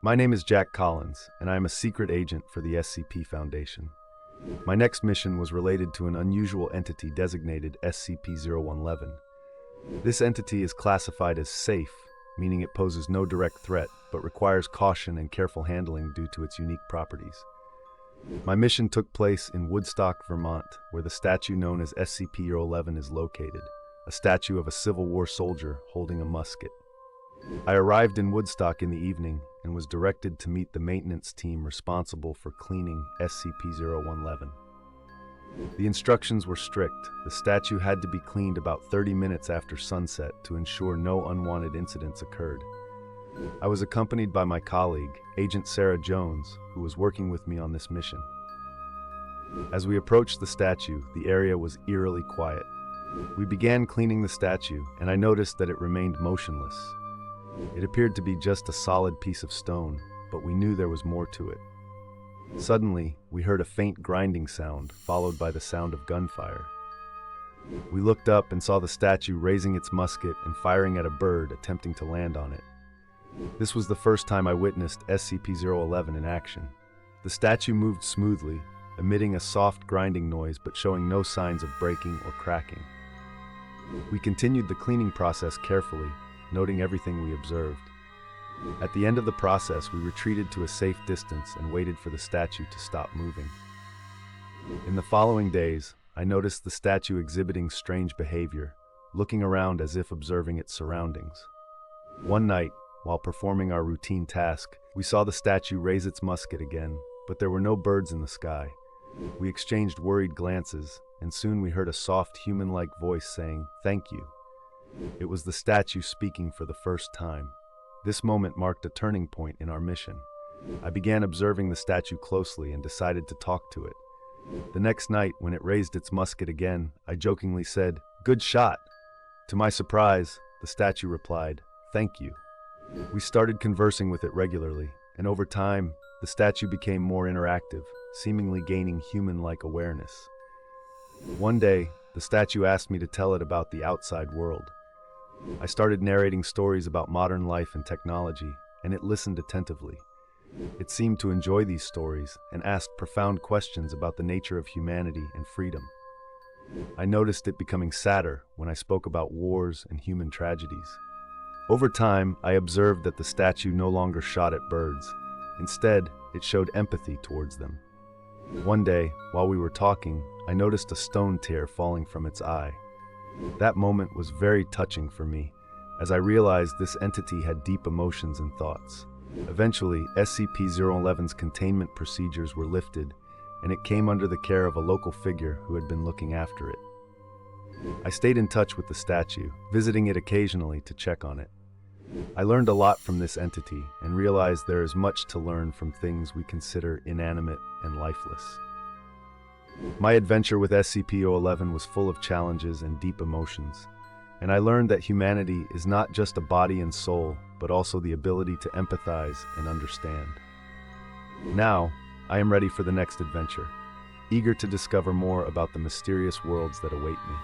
My name is Jack Collins, and I am a secret agent for the SCP Foundation. My next mission was related to an unusual entity designated SCP-011. This entity is classified as safe, meaning it poses no direct threat, but requires caution and careful handling due to its unique properties. My mission took place in Woodstock, Vermont, where the statue known as SCP-011 is located, a statue of a Civil War soldier holding a musket. I arrived in Woodstock in the evening and was directed to meet the maintenance team responsible for cleaning SCP-011. The instructions were strict. The statue had to be cleaned about 30 minutes after sunset to ensure no unwanted incidents occurred. I was accompanied by my colleague, Agent Sarah Jones, who was working with me on this mission. As we approached the statue, the area was eerily quiet. We began cleaning the statue, and I noticed that it remained motionless. It appeared to be just a solid piece of stone, but we knew there was more to it. Suddenly, we heard a faint grinding sound, followed by the sound of gunfire. We looked up and saw the statue raising its musket and firing at a bird attempting to land on it. This was the first time I witnessed SCP-011 in action. The statue moved smoothly, emitting a soft grinding noise but showing no signs of breaking or cracking. We continued the cleaning process carefully, noting everything we observed. At the end of the process, we retreated to a safe distance and waited for the statue to stop moving. In the following days, I noticed the statue exhibiting strange behavior, looking around as if observing its surroundings. One night, while performing our routine task, we saw the statue raise its musket again, but there were no birds in the sky. We exchanged worried glances, and soon we heard a soft, human-like voice saying, "Thank you." It was the statue speaking for the first time. This moment marked a turning point in our mission. I began observing the statue closely and decided to talk to it. The next night, when it raised its musket again, I jokingly said, "Good shot." To my surprise, the statue replied, "Thank you." We started conversing with it regularly, and over time, the statue became more interactive, seemingly gaining human-like awareness. One day, the statue asked me to tell it about the outside world. I started narrating stories about modern life and technology, and it listened attentively. It seemed to enjoy these stories and asked profound questions about the nature of humanity and freedom. I noticed it becoming sadder when I spoke about wars and human tragedies. Over time, I observed that the statue no longer shot at birds. Instead, it showed empathy towards them. One day, while we were talking, I noticed a stone tear falling from its eye. That moment was very touching for me, as I realized this entity had deep emotions and thoughts. Eventually, SCP-011's containment procedures were lifted, and it came under the care of a local figure who had been looking after it. I stayed in touch with the statue, visiting it occasionally to check on it. I learned a lot from this entity and realized there is much to learn from things we consider inanimate and lifeless. My adventure with SCP-011 was full of challenges and deep emotions, and I learned that humanity is not just a body and soul, but also the ability to empathize and understand. Now, I am ready for the next adventure, eager to discover more about the mysterious worlds that await me.